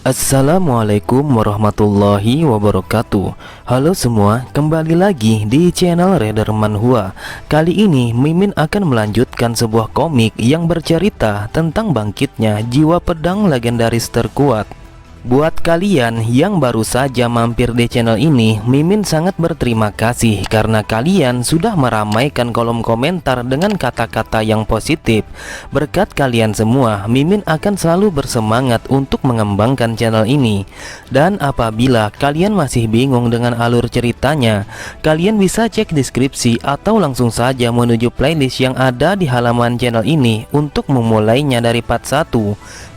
Assalamualaikum warahmatullahi wabarakatuh. Halo semua, kembali lagi di channel Raider Manhwa. Kali ini Mimin akan melanjutkan sebuah komik yang bercerita tentang bangkitnya jiwa pedang legendaris terkuat. Buat kalian yang baru saja mampir di channel ini, Mimin sangat berterima kasih karena kalian sudah meramaikan kolom komentar dengan kata-kata yang positif. Berkat kalian semua, Mimin akan selalu bersemangat untuk mengembangkan channel ini. Dan apabila kalian masih bingung dengan alur ceritanya, kalian bisa cek deskripsi atau langsung saja menuju playlist yang ada di halaman channel ini untuk memulainya dari part 1.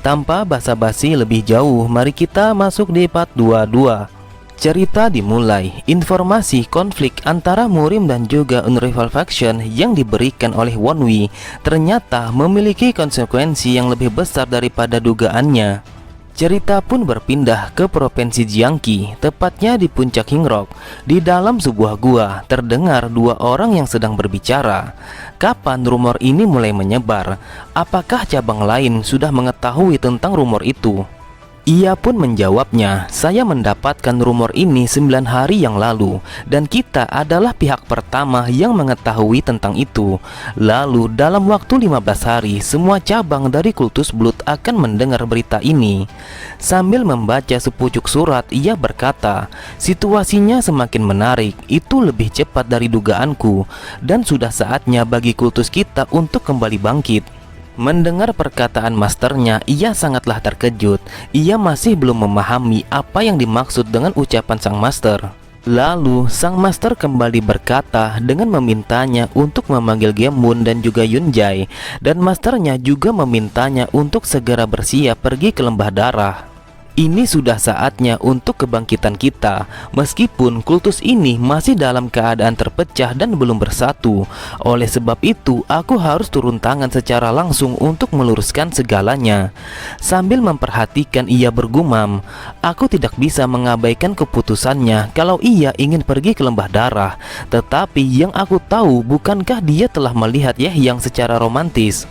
Tanpa basa-basi lebih jauh, mari kita masuk di part 22. Cerita dimulai. Informasi konflik antara Murim dan juga Unrivaled Faction yang diberikan oleh Wonwi ternyata memiliki konsekuensi yang lebih besar daripada dugaannya. Cerita pun berpindah ke provinsi Jiangqi, tepatnya di puncak Hingrok. Di dalam sebuah gua, terdengar dua orang yang sedang berbicara. Kapan rumor ini mulai menyebar? Apakah cabang lain sudah mengetahui tentang rumor itu? Ia pun menjawabnya, saya mendapatkan rumor ini 9 hari yang lalu, dan kita adalah pihak pertama yang mengetahui tentang itu. Lalu dalam waktu 15 hari, semua cabang dari Kultus Blood akan mendengar berita ini. Sambil membaca sepucuk surat, ia berkata, situasinya semakin menarik, itu lebih cepat dari dugaanku, dan sudah saatnya bagi kultus kita untuk kembali bangkit. Mendengar perkataan masternya, ia sangatlah terkejut. Ia masih belum memahami apa yang dimaksud dengan ucapan sang master. Lalu sang master kembali berkata dengan memintanya untuk memanggil Gemun dan juga Yunjai. Dan masternya juga memintanya untuk segera bersiap pergi ke lembah darah. Ini sudah saatnya untuk kebangkitan kita. Meskipun kultus ini masih dalam keadaan terpecah dan belum bersatu. Oleh sebab itu, aku harus turun tangan secara langsung untuk meluruskan segalanya. Sambil memperhatikan, ia bergumam, aku tidak bisa mengabaikan keputusannya kalau ia ingin pergi ke lembah darah. Tetapi yang aku tahu, bukankah dia telah melihat Yehyang secara romantis?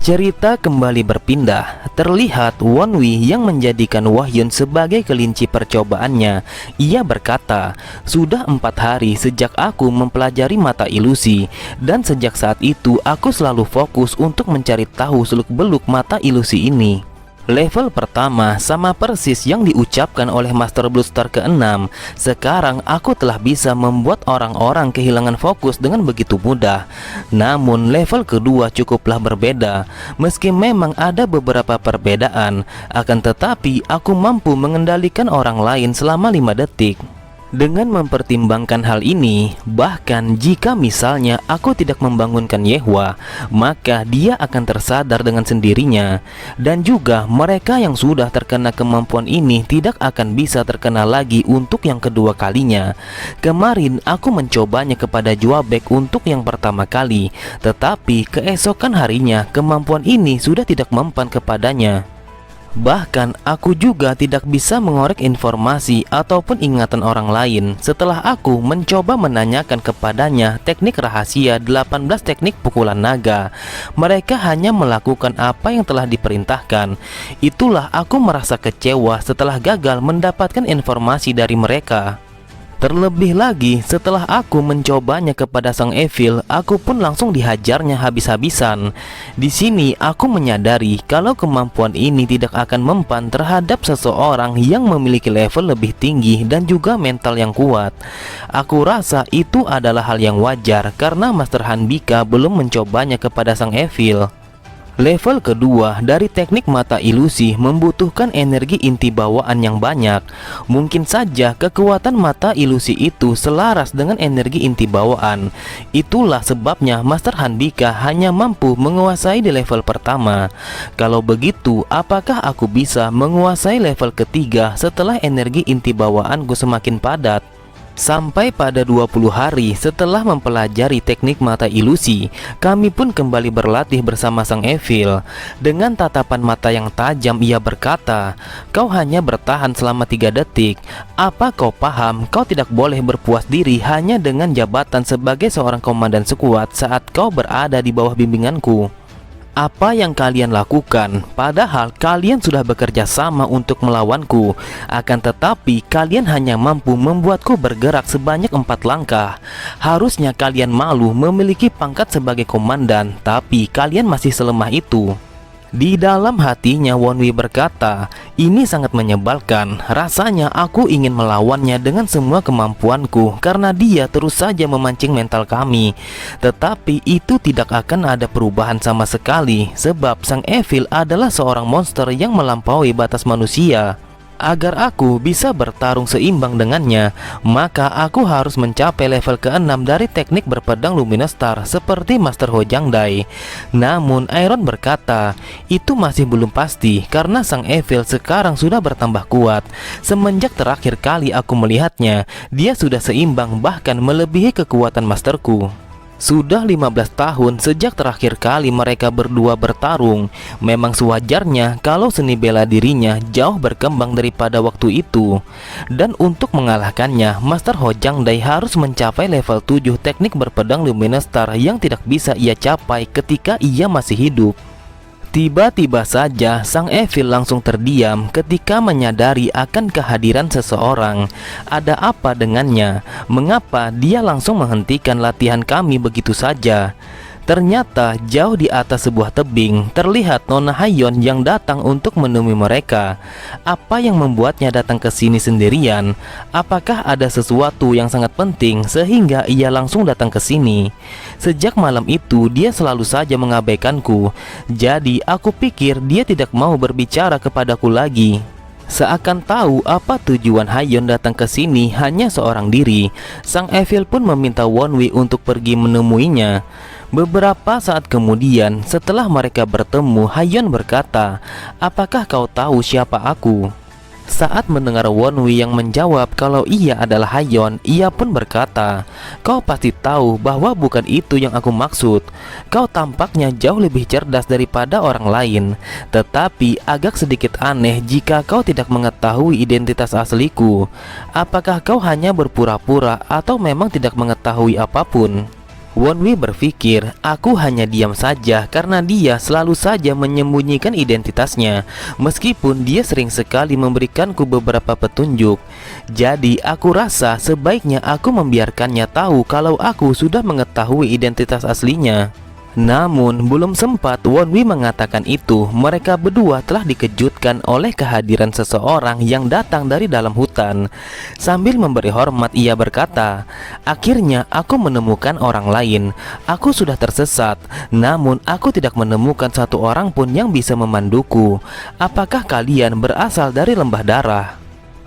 Cerita kembali berpindah. Terlihat Wonwi yang menjadikan Wahyun sebagai kelinci percobaannya. Ia berkata, sudah 4 hari sejak aku mempelajari mata ilusi, dan sejak saat itu aku selalu fokus untuk mencari tahu seluk-beluk mata ilusi ini. Level pertama sama persis yang diucapkan oleh Master Bloodstar ke-6. Sekarang aku telah bisa membuat orang-orang kehilangan fokus dengan begitu mudah. Namun level kedua cukuplah berbeda. Meski memang ada beberapa perbedaan, akan tetapi aku mampu mengendalikan orang lain selama 5 detik. Dengan mempertimbangkan hal ini, bahkan jika misalnya aku tidak membangunkan Yehwa, maka dia akan tersadar dengan sendirinya. Dan juga mereka yang sudah terkena kemampuan ini tidak akan bisa terkena lagi untuk yang kedua kalinya. Kemarin aku mencobanya kepada Juabek untuk yang pertama kali, tetapi keesokan harinya kemampuan ini sudah tidak mempan kepadanya. Bahkan aku juga tidak bisa mengorek informasi ataupun ingatan orang lain setelah aku mencoba menanyakan kepadanya teknik rahasia 18 teknik pukulan naga. Mereka hanya melakukan apa yang telah diperintahkan. Itulah aku merasa kecewa setelah gagal mendapatkan informasi dari mereka. Terlebih lagi, setelah aku mencobanya kepada sang Evil, aku pun langsung dihajarnya habis-habisan. Di sini aku menyadari kalau kemampuan ini tidak akan mempan terhadap seseorang yang memiliki level lebih tinggi dan juga mental yang kuat. Aku rasa itu adalah hal yang wajar karena Master Hanbika belum mencobanya kepada sang Evil. Level kedua dari teknik mata ilusi membutuhkan energi inti bawaan yang banyak. Mungkin saja kekuatan mata ilusi itu selaras dengan energi inti bawaan. Itulah sebabnya Master Hanbika hanya mampu menguasai di level pertama. Kalau begitu, apakah aku bisa menguasai level ketiga setelah energi inti bawaanku semakin padat? Sampai pada 20 hari setelah mempelajari teknik mata ilusi, kami pun kembali berlatih bersama sang Evil. Dengan tatapan mata yang tajam, ia berkata, kau hanya bertahan selama 3 detik. Apa kau paham kau tidak boleh berpuas diri hanya dengan jabatan sebagai seorang komandan sekuat saat kau berada di bawah bimbinganku? Apa yang kalian lakukan? Padahal kalian sudah bekerja sama untuk melawanku. Akan tetapi kalian hanya mampu membuatku bergerak sebanyak 4 langkah. Harusnya kalian malu memiliki pangkat sebagai komandan, tapi kalian masih selemah itu. Di dalam hatinya Wonwi berkata, ini sangat menyebalkan. Rasanya aku ingin melawannya dengan semua kemampuanku karena dia terus saja memancing mental kami. Tetapi itu tidak akan ada perubahan sama sekali, sebab Sang Evil adalah seorang monster yang melampaui batas manusia. Agar aku bisa bertarung seimbang dengannya, maka aku harus mencapai level ke-6 dari teknik berpedang Luminous Star seperti Master Hojang Dai. Namun Iron berkata, itu masih belum pasti karena Sang Evil sekarang sudah bertambah kuat. Semenjak terakhir kali aku melihatnya, dia sudah seimbang bahkan melebihi kekuatan masterku. Sudah 15 tahun sejak terakhir kali mereka berdua bertarung. Memang sewajarnya kalau seni bela dirinya jauh berkembang daripada waktu itu. Dan untuk mengalahkannya, Master Hojang Dai harus mencapai level 7 teknik berpedang Luminous Star yang tidak bisa ia capai ketika ia masih hidup. Tiba-tiba saja Sang Evil langsung terdiam ketika menyadari akan kehadiran seseorang. Ada apa dengannya? Mengapa dia langsung menghentikan latihan kami begitu saja? Ternyata jauh di atas sebuah tebing terlihat Nona Hayon yang datang untuk menemui mereka. Apa yang membuatnya datang ke sini sendirian? Apakah ada sesuatu yang sangat penting sehingga ia langsung datang ke sini? Sejak malam itu dia selalu saja mengabaikanku. Jadi aku pikir dia tidak mau berbicara kepadaku lagi. Seakan tahu apa tujuan Hayon datang ke sini hanya seorang diri, Sang Evil pun meminta Wonwi untuk pergi menemuinya. Beberapa saat kemudian, setelah mereka bertemu, Hayon berkata, apakah kau tahu siapa aku? Saat mendengar Wonwi yang menjawab kalau ia adalah Hayon, ia pun berkata, kau pasti tahu bahwa bukan itu yang aku maksud. Kau tampaknya jauh lebih cerdas daripada orang lain. Tetapi agak sedikit aneh jika kau tidak mengetahui identitas asliku. Apakah kau hanya berpura-pura atau memang tidak mengetahui apapun? Wonwi berpikir, aku hanya diam saja karena dia selalu saja menyembunyikan identitasnya, meskipun dia sering sekali memberikanku beberapa petunjuk. Jadi aku rasa sebaiknya aku membiarkannya tahu kalau aku sudah mengetahui identitas aslinya. Namun belum sempat Wonwi mengatakan itu, mereka berdua telah dikejutkan oleh kehadiran seseorang yang datang dari dalam hutan. Sambil memberi hormat ia berkata, akhirnya aku menemukan orang lain. Aku sudah tersesat, namun aku tidak menemukan satu orang pun yang bisa memanduku. Apakah kalian berasal dari lembah darah?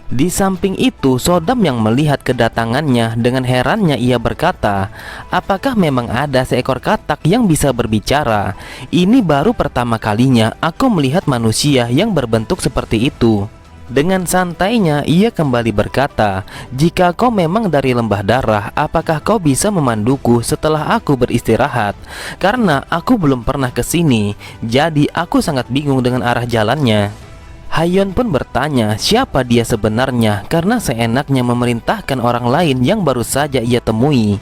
Di samping itu, Sodam yang melihat kedatangannya dengan herannya ia berkata, apakah memang ada seekor katak yang bisa berbicara? Ini baru pertama kalinya aku melihat manusia yang berbentuk seperti itu. Dengan santainya ia kembali berkata, jika kau memang dari lembah darah, apakah kau bisa memanduku setelah aku beristirahat? Karena aku belum pernah ke sini, jadi aku sangat bingung dengan arah jalannya. Hayon pun bertanya siapa dia sebenarnya karena seenaknya memerintahkan orang lain yang baru saja ia temui.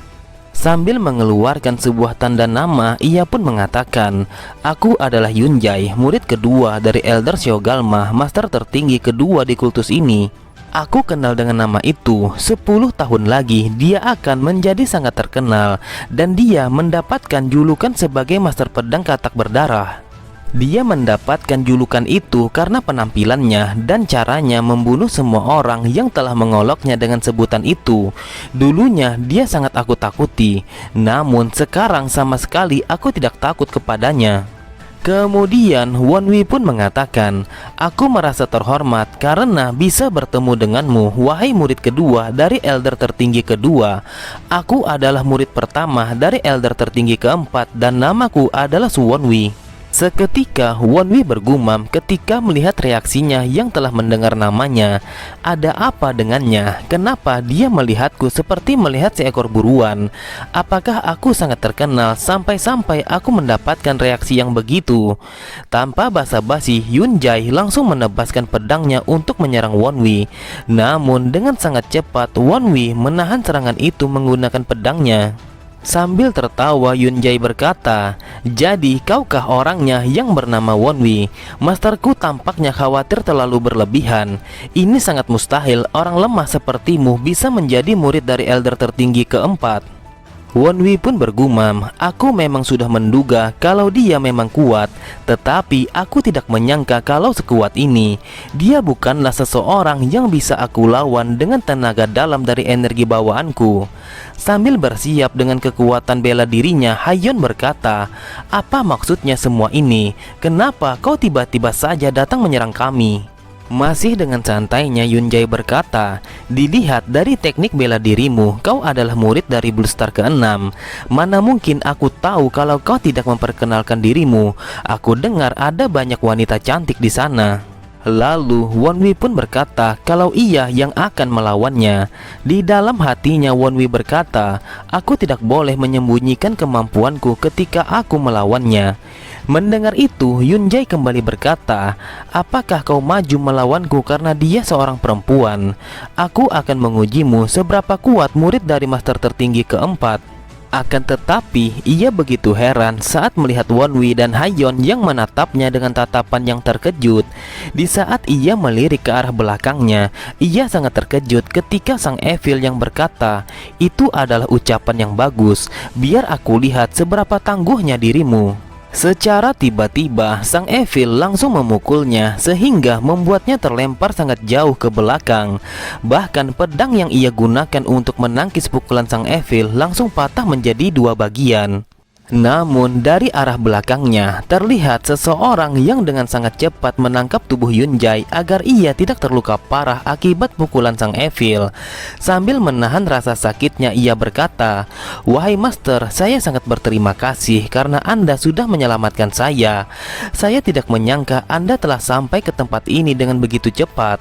Sambil mengeluarkan sebuah tanda nama, ia pun mengatakan, aku adalah Yunjai, murid kedua dari Elder Xiaogalma, master tertinggi kedua di kultus ini. Aku kenal dengan nama itu. 10 tahun lagi dia akan menjadi sangat terkenal, dan dia mendapatkan julukan sebagai master pedang katak berdarah. Dia mendapatkan julukan itu karena penampilannya dan caranya membunuh semua orang yang telah mengoloknya dengan sebutan itu. Dulunya dia sangat aku takuti, namun sekarang sama sekali aku tidak takut kepadanya. Kemudian Wonwi pun mengatakan, aku merasa terhormat karena bisa bertemu denganmu, wahai murid kedua dari elder tertinggi kedua. Aku adalah murid pertama dari elder tertinggi keempat dan namaku adalah Suwonwi. Seketika Wonwi bergumam ketika melihat reaksinya yang telah mendengar namanya. Ada apa dengannya? Kenapa dia melihatku seperti melihat seekor buruan? Apakah aku sangat terkenal sampai-sampai aku mendapatkan reaksi yang begitu? Tanpa basa-basi, Yunjai langsung menebaskan pedangnya untuk menyerang Wonwi. Namun dengan sangat cepat Wonwi menahan serangan itu menggunakan pedangnya. Sambil tertawa, Yunjai berkata, "Jadi kaukah orangnya yang bernama Wonwi? Masterku tampaknya khawatir terlalu berlebihan. Ini sangat mustahil orang lemah sepertimu bisa menjadi murid dari elder tertinggi keempat." Wonwi pun bergumam, "Aku memang sudah menduga kalau dia memang kuat, tetapi aku tidak menyangka kalau sekuat ini. Dia bukanlah seseorang yang bisa aku lawan dengan tenaga dalam dari energi bawaanku." Sambil bersiap dengan kekuatan bela dirinya, Hayon berkata, "Apa maksudnya semua ini? Kenapa kau tiba-tiba saja datang menyerang kami?" Masih dengan santainya, Yunjai berkata, "Dilihat dari teknik bela dirimu, kau adalah murid dari Blue Star ke-6. Mana mungkin aku tahu kalau kau tidak memperkenalkan dirimu. Aku dengar ada banyak wanita cantik di sana." Lalu Wonwi pun berkata kalau ia yang akan melawannya. Di dalam hatinya Wonwi berkata, "Aku tidak boleh menyembunyikan kemampuanku ketika aku melawannya." Mendengar itu, Yunjai kembali berkata, "Apakah kau maju melawanku karena dia seorang perempuan? Aku akan mengujimu seberapa kuat murid dari master tertinggi keempat." Akan tetapi, ia begitu heran saat melihat Wonwi dan Hayon yang menatapnya dengan tatapan yang terkejut. Di saat ia melirik ke arah belakangnya, ia sangat terkejut ketika sang Evil yang berkata, "Itu adalah ucapan yang bagus. Biar aku lihat seberapa tangguhnya dirimu." Secara tiba-tiba, sang Evil langsung memukulnya sehingga membuatnya terlempar sangat jauh ke belakang. Bahkan pedang yang ia gunakan untuk menangkis pukulan sang Evil langsung patah menjadi dua bagian. Namun dari arah belakangnya terlihat seseorang yang dengan sangat cepat menangkap tubuh Yunjai agar ia tidak terluka parah akibat pukulan sang Evil. Sambil menahan rasa sakitnya, ia berkata, "Wahai Master, saya sangat berterima kasih karena Anda sudah menyelamatkan saya. Saya tidak menyangka Anda telah sampai ke tempat ini dengan begitu cepat."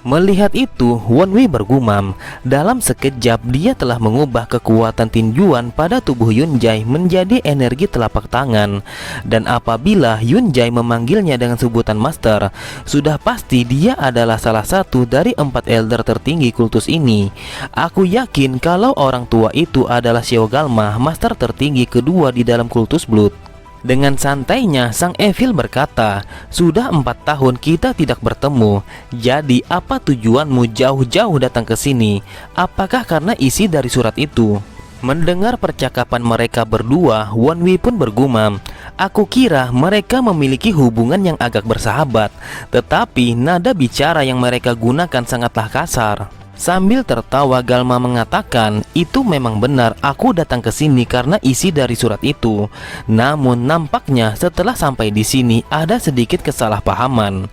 Melihat itu, Wonwi bergumam. Dalam sekejap dia telah mengubah kekuatan tinjuan pada tubuh Yunjai menjadi energi telapak tangan. Dan apabila Yunjai memanggilnya dengan sebutan Master, sudah pasti dia adalah salah satu dari 4 elder tertinggi kultus ini. Aku yakin kalau orang tua itu adalah Xiao Galma, Master tertinggi kedua di dalam kultus Blood. Dengan santainya, sang Evil berkata, "Sudah 4 tahun kita tidak bertemu. Jadi apa tujuanmu jauh-jauh datang ke sini? Apakah karena isi dari surat itu?" Mendengar percakapan mereka berdua, Wonwi pun bergumam, "Aku kira mereka memiliki hubungan yang agak bersahabat, tetapi nada bicara yang mereka gunakan sangatlah kasar." Sambil tertawa, Galma mengatakan, "Itu memang benar, aku datang ke sini karena isi dari surat itu. Namun nampaknya setelah sampai di sini ada sedikit kesalahpahaman."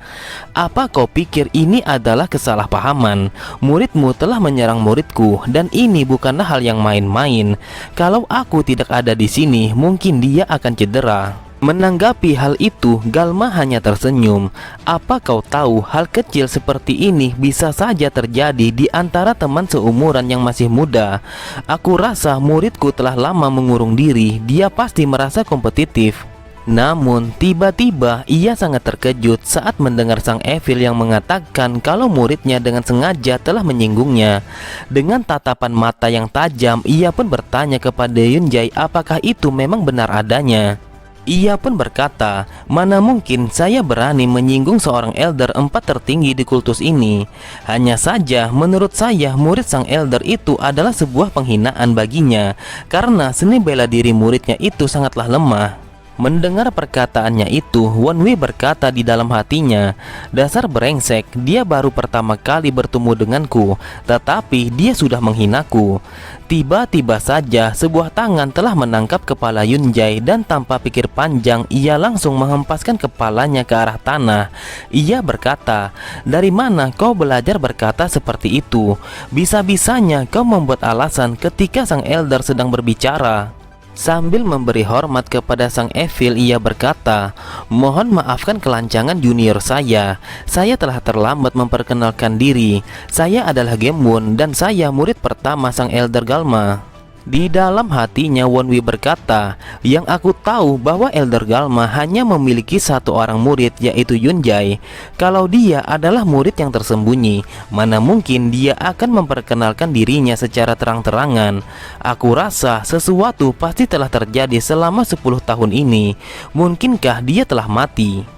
"Apa kau pikir ini adalah kesalahpahaman? Muridmu telah menyerang muridku dan ini bukanlah hal yang main-main. Kalau aku tidak ada di sini, mungkin dia akan cedera." Menanggapi hal itu, Galma hanya tersenyum. "Apa kau tahu hal kecil seperti ini bisa saja terjadi di antara teman seumuran yang masih muda. Aku rasa muridku telah lama mengurung diri, dia pasti merasa kompetitif." Namun tiba-tiba ia sangat terkejut saat mendengar sang Evil yang mengatakan kalau muridnya dengan sengaja telah menyinggungnya. Dengan tatapan mata yang tajam, ia pun bertanya kepada Yunjai apakah itu memang benar adanya. Ia pun berkata, "Mana mungkin saya berani menyinggung seorang elder 4 tertinggi di kultus ini. Hanya saja menurut saya murid sang elder itu adalah sebuah penghinaan baginya, karena seni bela diri muridnya itu sangatlah lemah." Mendengar perkataannya itu, Wonwi berkata di dalam hatinya, "Dasar brengsek, dia baru pertama kali bertemu denganku, tetapi dia sudah menghinaku." Tiba-tiba saja sebuah tangan telah menangkap kepala Yunjai dan tanpa pikir panjang ia langsung menghempaskan kepalanya ke arah tanah. Ia berkata, "Dari mana kau belajar berkata seperti itu? Bisa-bisanya kau membuat alasan ketika sang elder sedang berbicara." Sambil memberi hormat kepada sang Evil, ia berkata, "Mohon maafkan kelancangan junior saya. Saya telah terlambat memperkenalkan diri. Saya adalah Gemwon dan saya murid pertama sang Elder Galma." Di dalam hatinya Wonwi berkata, yang aku tahu bahwa Elder Galma hanya memiliki satu orang murid, yaitu Yunjai. Kalau dia adalah murid yang tersembunyi, mana mungkin dia akan memperkenalkan dirinya secara terang-terangan. Aku rasa sesuatu pasti telah terjadi selama 10 tahun ini. Mungkinkah dia telah mati?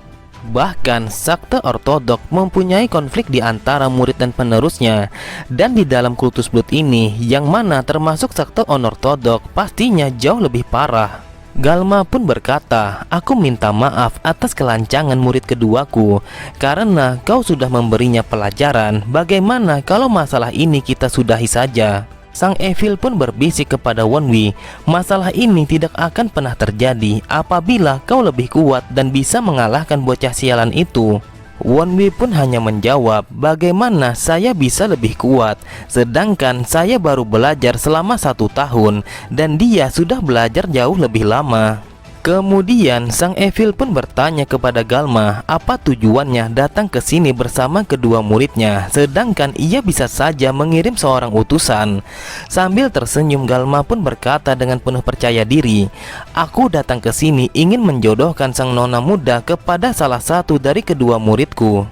Bahkan sekte ortodok mempunyai konflik di antara murid dan penerusnya. Dan di dalam kultus blood ini, yang mana termasuk sekte onortodok, pastinya jauh lebih parah. Galma pun berkata, aku minta maaf atas kelancangan murid keduaku, karena kau sudah memberinya pelajaran. Bagaimana kalau masalah ini kita sudahi saja? Sang Evil pun berbisik kepada Wonwi, masalah ini tidak akan pernah terjadi apabila kau lebih kuat dan bisa mengalahkan bocah sialan itu. Wonwi pun hanya menjawab, bagaimana saya bisa lebih kuat, sedangkan saya baru belajar selama 1 tahun dan dia sudah belajar jauh lebih lama. Kemudian Sang Evil pun bertanya kepada Galma apa tujuannya datang ke sini bersama kedua muridnya, sedangkan ia bisa saja mengirim seorang utusan. Sambil tersenyum, Galma pun berkata dengan penuh percaya diri, aku datang ke sini ingin menjodohkan sang nona muda kepada salah satu dari kedua muridku.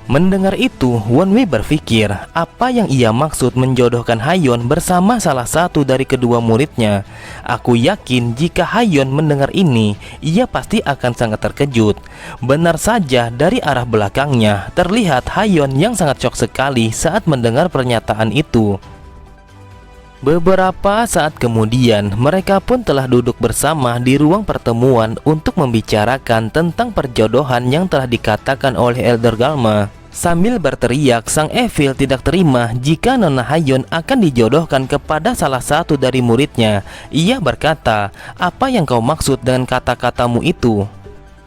Mendengar itu, Wonwi berpikir apa yang ia maksud menjodohkan Hayon bersama salah satu dari kedua muridnya. Aku yakin jika Hayon mendengar ini, ia pasti akan sangat terkejut. Benar saja, dari arah belakangnya terlihat Hayon yang sangat shock sekali saat mendengar pernyataan itu. Beberapa saat kemudian, mereka pun telah duduk bersama di ruang pertemuan untuk membicarakan tentang perjodohan yang telah dikatakan oleh Elder Galma. Sambil berteriak, Sang Evil tidak terima jika Nona Hayon akan dijodohkan kepada salah satu dari muridnya. Ia berkata, apa yang kau maksud dengan kata-katamu itu?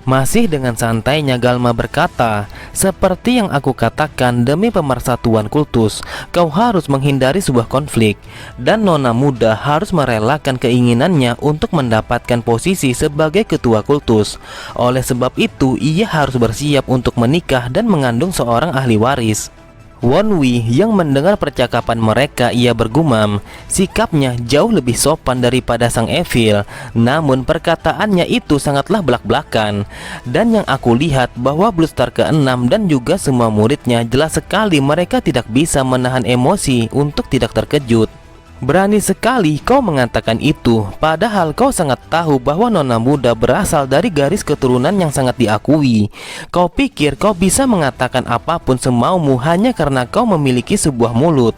Masih dengan santainya Galma berkata, seperti yang aku katakan, demi pemersatuan kultus, kau harus menghindari sebuah konflik. Dan nona muda harus merelakan keinginannya untuk mendapatkan posisi sebagai ketua kultus. Oleh sebab itu, ia harus bersiap untuk menikah dan mengandung seorang ahli waris. Wonwi yang mendengar percakapan mereka, ia bergumam, sikapnya jauh lebih sopan daripada Sang Evil. Namun perkataannya itu sangatlah belak-belakan. Dan yang aku lihat bahwa Blue Star ke-6 dan juga semua muridnya, jelas sekali mereka tidak bisa menahan emosi untuk tidak terkejut. Berani sekali kau mengatakan itu, padahal kau sangat tahu bahwa nona muda berasal dari garis keturunan yang sangat diakui. Kau pikir kau bisa mengatakan apapun semaumu hanya karena kau memiliki sebuah mulut.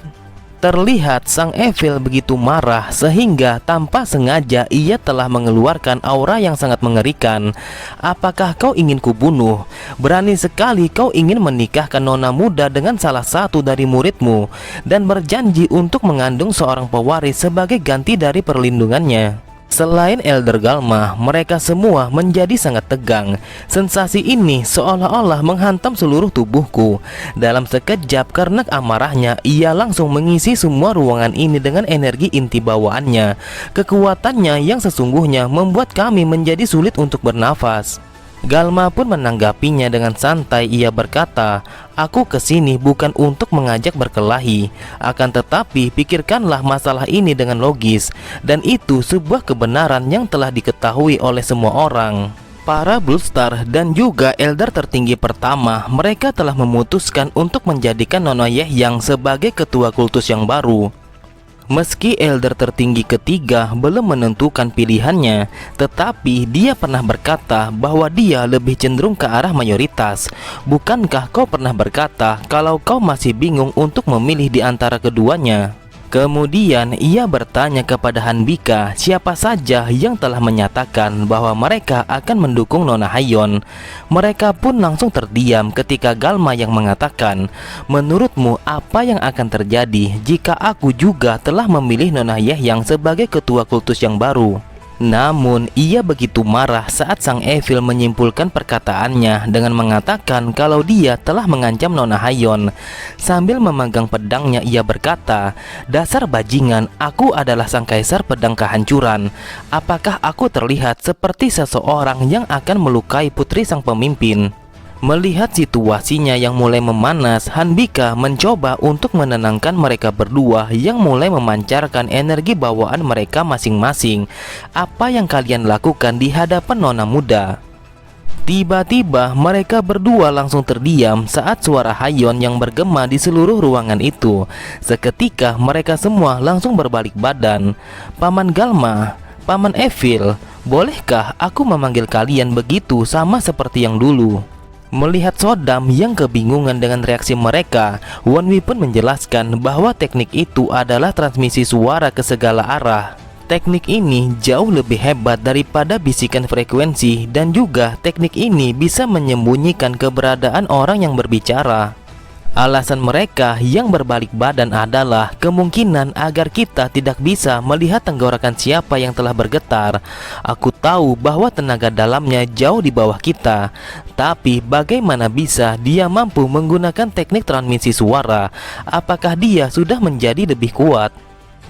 Terlihat Sang Evil begitu marah sehingga tanpa sengaja ia telah mengeluarkan aura yang sangat mengerikan. Apakah kau ingin kubunuh? Berani sekali kau ingin menikahkan nona muda dengan salah satu dari muridmu dan berjanji untuk mengandung seorang pewaris sebagai ganti dari perlindungannya. Selain Elder Galma, mereka semua menjadi sangat tegang. Sensasi ini seolah-olah menghantam seluruh tubuhku. Dalam sekejap karena amarahnya, ia langsung mengisi semua ruangan ini dengan energi inti bawaannya. Kekuatannya yang sesungguhnya membuat kami menjadi sulit untuk bernafas. Galma pun menanggapinya dengan santai. Ia berkata, aku kesini bukan untuk mengajak berkelahi, akan tetapi pikirkanlah masalah ini dengan logis. Dan itu sebuah kebenaran yang telah diketahui oleh semua orang. Para Blue Star dan juga Elder tertinggi pertama, mereka telah memutuskan untuk menjadikan Nona Yehyang sebagai ketua kultus yang baru. Meski Elder tertinggi ketiga belum menentukan pilihannya, tetapi dia pernah berkata bahwa dia lebih cenderung ke arah mayoritas. Bukankah kau pernah berkata kalau kau masih bingung untuk memilih di antara keduanya? Kemudian ia bertanya kepada Hanbika siapa saja yang telah menyatakan bahwa mereka akan mendukung Nona Hayon. Mereka pun langsung terdiam ketika Galma yang mengatakan, menurutmu apa yang akan terjadi jika aku juga telah memilih Nona Yehyang sebagai ketua kultus yang baru? Namun ia begitu marah saat Sang Evil menyimpulkan perkataannya dengan mengatakan kalau dia telah mengancam Nona Hayon. Sambil memegang pedangnya ia berkata, dasar bajingan, aku adalah sang kaisar pedang kehancuran. Apakah aku terlihat seperti seseorang yang akan melukai putri sang pemimpin? Melihat situasinya yang mulai memanas, Hanbika mencoba untuk menenangkan mereka berdua yang mulai memancarkan energi bawaan mereka masing-masing. Apa yang kalian lakukan di hadapan nona muda? Tiba-tiba mereka berdua langsung terdiam saat suara Hayon yang bergema di seluruh ruangan itu. Seketika mereka semua langsung berbalik badan. Paman Galma, Paman Evil, bolehkah aku memanggil kalian begitu sama seperti yang dulu? Melihat Sodam yang kebingungan dengan reaksi mereka, Wonwi pun menjelaskan bahwa teknik itu adalah transmisi suara ke segala arah. Teknik ini jauh lebih hebat daripada bisikan frekuensi, dan juga teknik ini bisa menyembunyikan keberadaan orang yang berbicara. Alasan mereka yang berbalik badan adalah kemungkinan agar kita tidak bisa melihat tenggorokan siapa yang telah bergetar. Aku tahu bahwa tenaga dalamnya jauh di bawah kita, tapi bagaimana bisa dia mampu menggunakan teknik transmisi suara? Apakah dia sudah menjadi lebih kuat?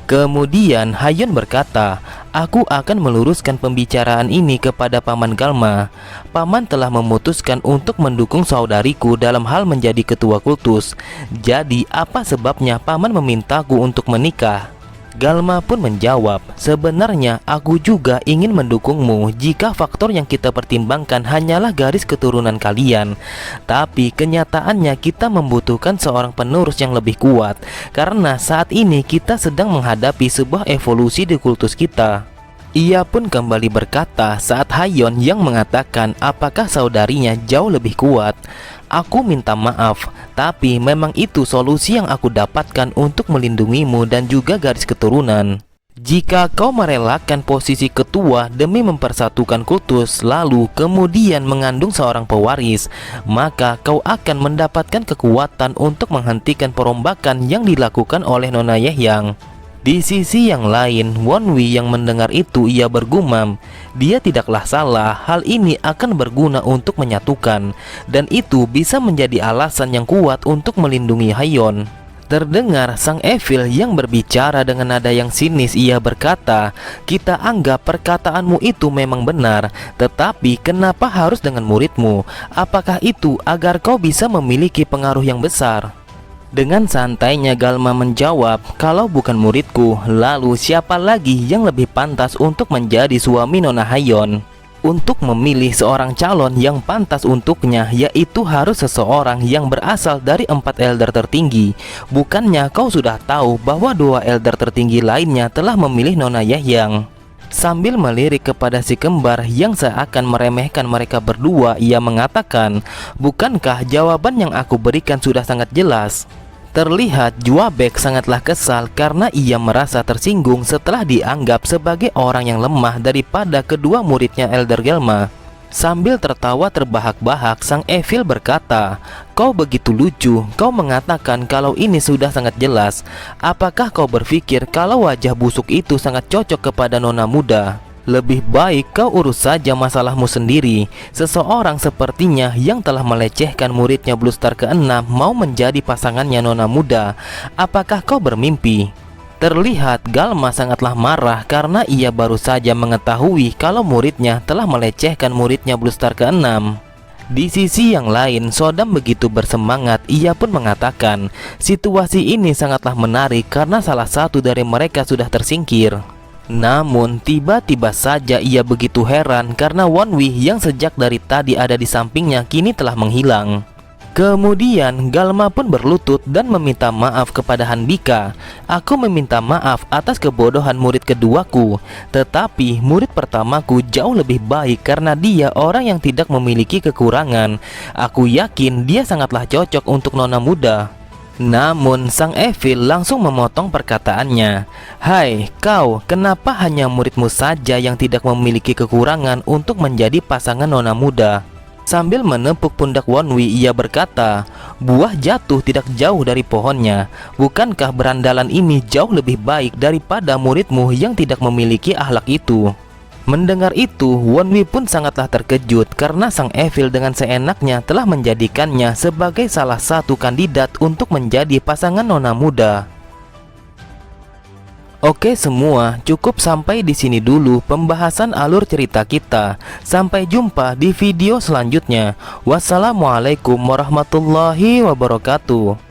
Kemudian Hayon berkata, aku akan meluruskan pembicaraan ini kepada Paman Galma. Paman telah memutuskan untuk mendukung saudariku dalam hal menjadi ketua kultus. Jadi apa sebabnya Paman memintaku untuk menikah? Galma pun menjawab, sebenarnya aku juga ingin mendukungmu jika faktor yang kita pertimbangkan hanyalah garis keturunan kalian. Tapi kenyataannya kita membutuhkan seorang penerus yang lebih kuat, karena saat ini kita sedang menghadapi sebuah evolusi di kultus kita. Ia pun kembali berkata saat Hayon yang mengatakan apakah saudarinya jauh lebih kuat. Aku minta maaf, tapi memang itu solusi yang aku dapatkan untuk melindungimu dan juga garis keturunan. Jika kau merelakan posisi ketua demi mempersatukan kultus, lalu kemudian mengandung seorang pewaris, maka kau akan mendapatkan kekuatan untuk menghentikan perombakan yang dilakukan oleh Nona Yehyang. Di sisi yang lain, Wonwi yang mendengar itu ia bergumam, dia tidaklah salah, hal ini akan berguna untuk menyatukan, dan itu bisa menjadi alasan yang kuat untuk melindungi Hayon. Terdengar sang Evil yang berbicara dengan nada yang sinis, ia berkata, kita anggap perkataanmu itu memang benar, tetapi kenapa harus dengan muridmu? Apakah itu agar kau bisa memiliki pengaruh yang besar? Dengan santainya Galma menjawab, kalau bukan muridku, lalu siapa lagi yang lebih pantas untuk menjadi suami Nona Hayon? Untuk memilih seorang calon yang pantas untuknya, yaitu harus seseorang yang berasal dari 4 elder tertinggi. Bukannya kau sudah tahu bahwa 2 elder tertinggi lainnya telah memilih Nona Yehyang? Sambil melirik kepada si kembar yang seakan meremehkan mereka berdua, ia mengatakan, bukankah jawaban yang aku berikan sudah sangat jelas? Terlihat Juabek sangatlah kesal karena ia merasa tersinggung setelah dianggap sebagai orang yang lemah daripada kedua muridnya Elder Gelma. Sambil tertawa terbahak-bahak, sang Evil berkata, kau begitu lucu, kau mengatakan kalau ini sudah sangat jelas. Apakah kau berpikir kalau wajah busuk itu sangat cocok kepada nona muda? Lebih baik kau urus saja masalahmu sendiri. Seseorang sepertinya yang telah melecehkan muridnya Bluestar ke-6 mau menjadi pasangannya nona muda. Apakah kau bermimpi? Terlihat Galma sangatlah marah karena ia baru saja mengetahui kalau muridnya telah melecehkan muridnya Bluestar ke-6. Di sisi yang lain, Sodam begitu bersemangat, ia pun mengatakan, situasi ini sangatlah menarik karena salah satu dari mereka sudah tersingkir. Namun tiba-tiba saja ia begitu heran karena Wonwi yang sejak dari tadi ada di sampingnya kini telah menghilang. Kemudian Galma pun berlutut dan meminta maaf kepada Hanbika. Aku meminta maaf atas kebodohan murid keduaku, tetapi murid pertamaku jauh lebih baik karena dia orang yang tidak memiliki kekurangan. Aku yakin dia sangatlah cocok untuk nona muda. Namun sang Evil langsung memotong perkataannya. Hai kau, kenapa hanya muridmu saja yang tidak memiliki kekurangan untuk menjadi pasangan nona muda? Sambil menepuk pundak Wonwi, ia berkata, buah jatuh tidak jauh dari pohonnya. Bukankah berandalan ini jauh lebih baik daripada muridmu yang tidak memiliki akhlak itu? Mendengar itu, Wonwi pun sangatlah terkejut karena sang Evil dengan seenaknya telah menjadikannya sebagai salah satu kandidat untuk menjadi pasangan nona muda. Oke semua, cukup sampai di sini dulu pembahasan alur cerita kita. Sampai jumpa di video selanjutnya. Wassalamualaikum warahmatullahi wabarakatuh.